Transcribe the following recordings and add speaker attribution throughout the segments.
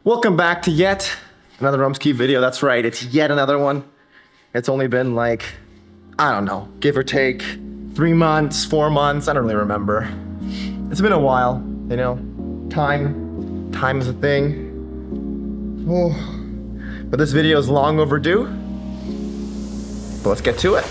Speaker 1: Welcome back to yet another Romsky video. That's right, it's yet another one. It's only been like, I don't know, give or take 3 months, 4 months, I don't really remember. It's been a while, you know, time is a thing. Oh. But this video is long overdue, but let's get to it.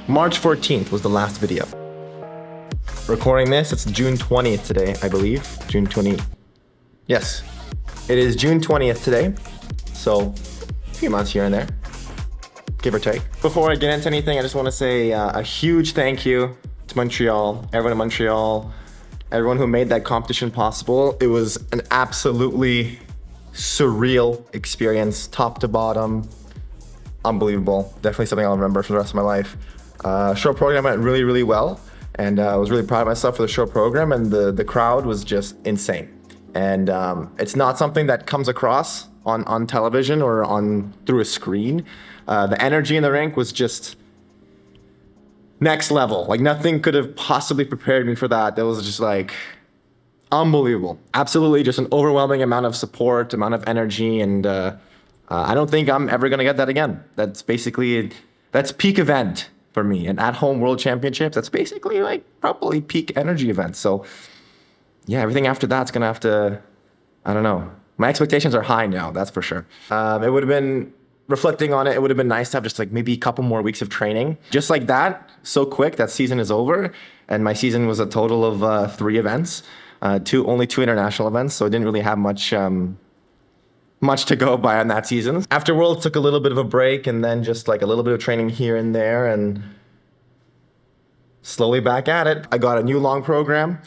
Speaker 1: March 14th was the last video. Recording this, it's June 20th today, I believe. June 20. Yes, it is June 20th today. So, a few months here and there, give or take. Before I get into anything, I just want to say a huge thank you to Montreal, everyone in Montreal, everyone who made that competition possible. It was an absolutely surreal experience, top to bottom. Unbelievable. Definitely something I'll remember for the rest of my life. Show program went really, really well, and I was really proud of myself for the show program, and the crowd was just insane. And it's not something that comes across on television or through a screen. The energy in the rink was just next level. Like, nothing could have possibly prepared me for that. That was just like unbelievable. Absolutely just an overwhelming amount of support, amount of energy, and I don't think I'm ever gonna get that again. That's basically, that's peak event for me. An at-home world championships, that's basically like probably peak energy event. So yeah, everything after that's gonna have to, I don't know. My expectations are high now, that's for sure. It would have been, reflecting on it, it would have been nice to have just like maybe a couple more weeks of training. Just like that, so quick, that season is over. And my season was a total of 3 events, only 2 international events. So I didn't really have much to go by on that season. After Worlds, took a little bit of a break, and then just like a little bit of training here and there, and slowly back at it. I got a new long program,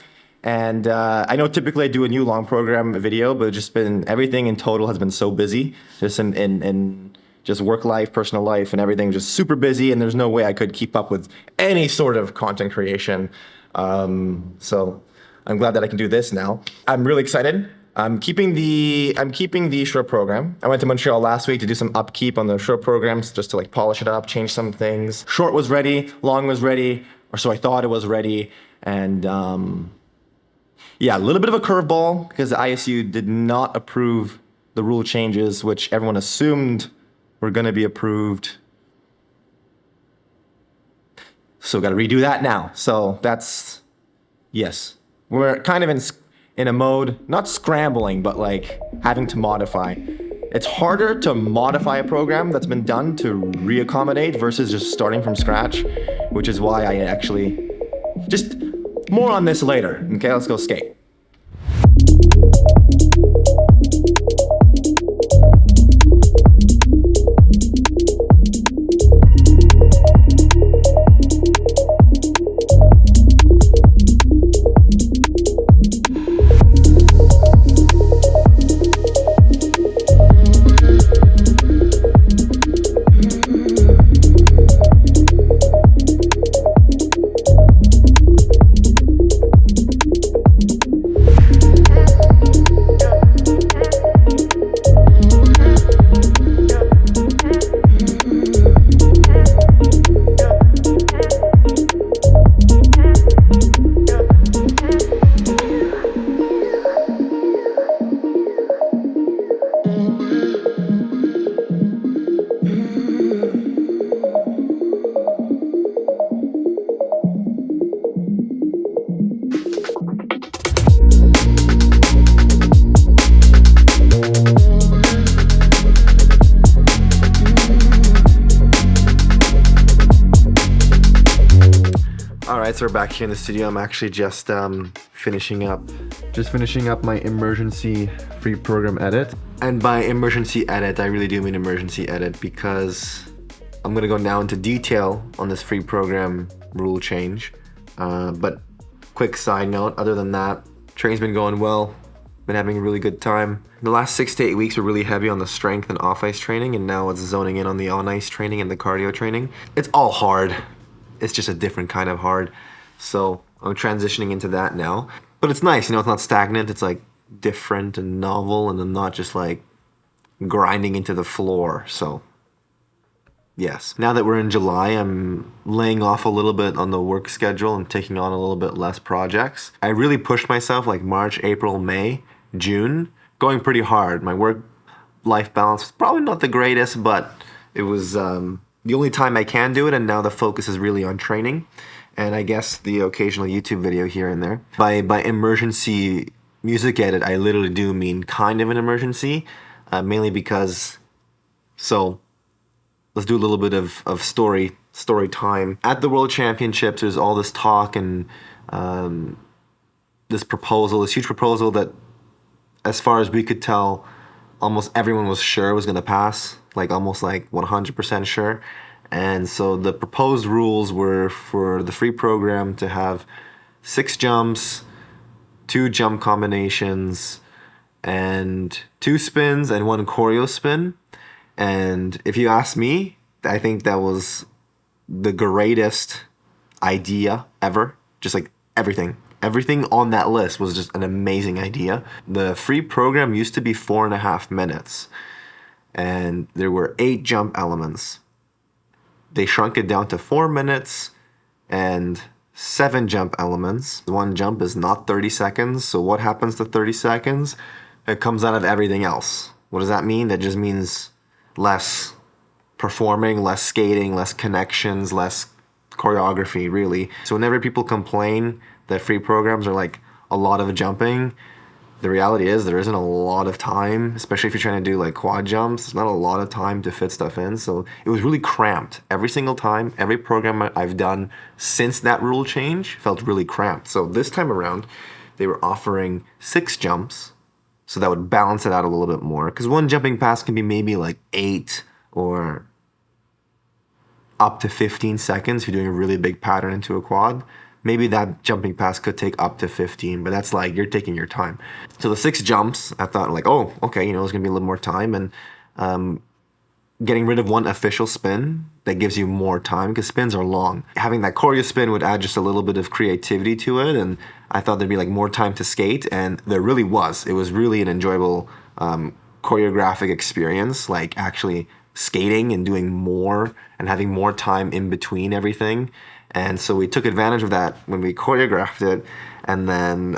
Speaker 1: and I know typically I do a new long program video, but just been, everything in total has been so busy, just in just work life, personal life, and everything just super busy, and there's no way I could keep up with any sort of content creation. So I'm glad that I can do this now. I'm really excited. I'm keeping the short program. I went to Montreal last week to do some upkeep on the short programs, just to like polish it up, change some things. Short was ready, long was ready, or so I thought it was ready. And yeah, a little bit of a curveball because the ISU did not approve the rule changes, which everyone assumed were gonna be approved. So gotta redo that now. So that's, yes. We're kind of in a mode, not scrambling, but like having to modify. It's harder to modify a program that's been done to reaccommodate versus just starting from scratch, which is why I actually, just more on this later. Okay, let's go skate. Alright, so we're back here in the studio. I'm actually just finishing up Just finishing up my emergency free program edit. And by emergency edit, I really do mean emergency edit because I'm gonna go now into detail on this free program rule change. But quick side note, other than that, training's been going well. Been having a really good time. The last 6 to 8 weeks were really heavy on the strength and off-ice training, and now it's zoning in on the on-ice training and the cardio training. It's all hard. It's just a different kind of hard. So I'm transitioning into that now. But it's nice, you know, it's not stagnant. It's like different and novel, and I'm not just like grinding into the floor. So yes. Now that we're in July, I'm laying off a little bit on the work schedule and taking on a little bit less projects. I really pushed myself like March, April, May, June, going pretty hard. My work-life balance was probably not the greatest, but it was the only time I can do it, and now the focus is really on training. And I guess the occasional YouTube video here and there. By emergency music edit, I literally do mean kind of an emergency, mainly because, so let's do a little bit of story time. At the World Championships, there's all this talk and this huge proposal that, as far as we could tell, almost everyone was sure was gonna pass, like almost like 100% sure. And so the proposed rules were for the free program to have 6 jumps, 2 jump combinations, and 2 spins and 1 choreo spin. And if you ask me, I think that was the greatest idea ever. Just like everything. Everything on that list was just an amazing idea. The free program used to be 4.5 minutes. And there were 8 jump elements. They shrunk it down to 4 minutes and 7 jump elements. 1 jump is not 30 seconds. So what happens to 30 seconds? It comes out of everything else. What does that mean? That just means less performing, less skating, less connections, less choreography, really. So whenever people complain that free programs are like a lot of jumping, the reality is there isn't a lot of time, especially if you're trying to do like quad jumps. There's not a lot of time to fit stuff in. So it was really cramped. Every single time, every program I've done since that rule change felt really cramped. So this time around, they were offering 6 jumps. So that would balance it out a little bit more. Because 1 jumping pass can be maybe like 8 or up to 15 seconds if you're doing a really big pattern into a quad. Maybe that jumping pass could take up to 15, but that's like, you're taking your time. So the 6 jumps, I thought like, oh, okay, you know, there's gonna be a little more time, and getting rid of 1 official spin, that gives you more time, because spins are long. Having that choreo spin would add just a little bit of creativity to it, and I thought there'd be like more time to skate, and there really was. It was really an enjoyable choreographic experience, like actually skating and doing more and having more time in between everything. And so we took advantage of that when we choreographed it, and then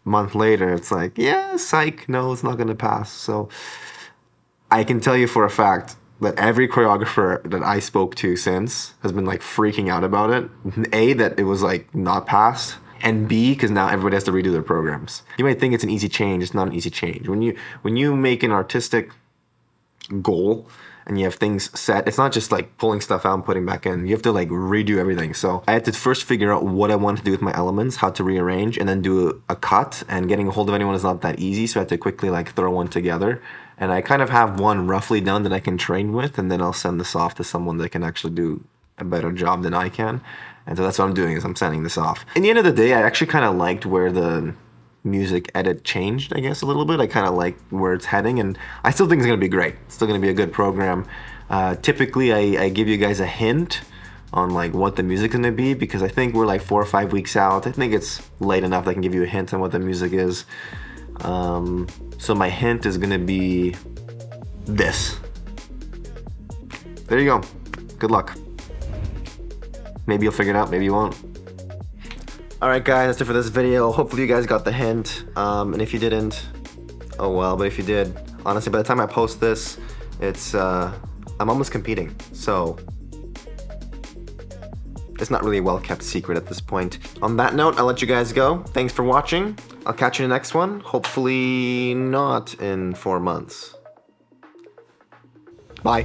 Speaker 1: month later it's like, yeah, psych, no, it's not gonna pass. So I can tell you for a fact that every choreographer that I spoke to since has been like freaking out about it. A, that it was like not passed, and B, because now everybody has to redo their programs. You might think it's an easy change. It's not an easy change. When you make an artistic goal and you have things set, it's not just like pulling stuff out and putting back in. You have to like redo everything. So I had to first figure out what I wanted to do with my elements, how to rearrange, and then do a cut. And getting a hold of anyone is not that easy, so I had to quickly like throw one together. And I kind of have one roughly done that I can train with, and then I'll send this off to someone that can actually do a better job than I can. And so that's what I'm doing, is I'm sending this off. In the end of the day, I actually kind of liked where the music edit changed, I guess, a little bit. I kind of like where it's heading, and I still think it's going to be great. It's still going to be a good program. Typically, I give you guys a hint on like what the music's going to be, because I think we're like 4 or 5 weeks out. I think it's late enough that I can give you a hint on what the music is. So my hint is going to be this. There you go. Good luck. Maybe you'll figure it out, maybe you won't. Alright guys, that's it for this video. Hopefully you guys got the hint, and if you didn't, oh well, but if you did, honestly, by the time I post this, it's, I'm almost competing, so it's not really a well-kept secret at this point. On that note, I'll let you guys go. Thanks for watching. I'll catch you in the next one, hopefully not in 4 months. Bye.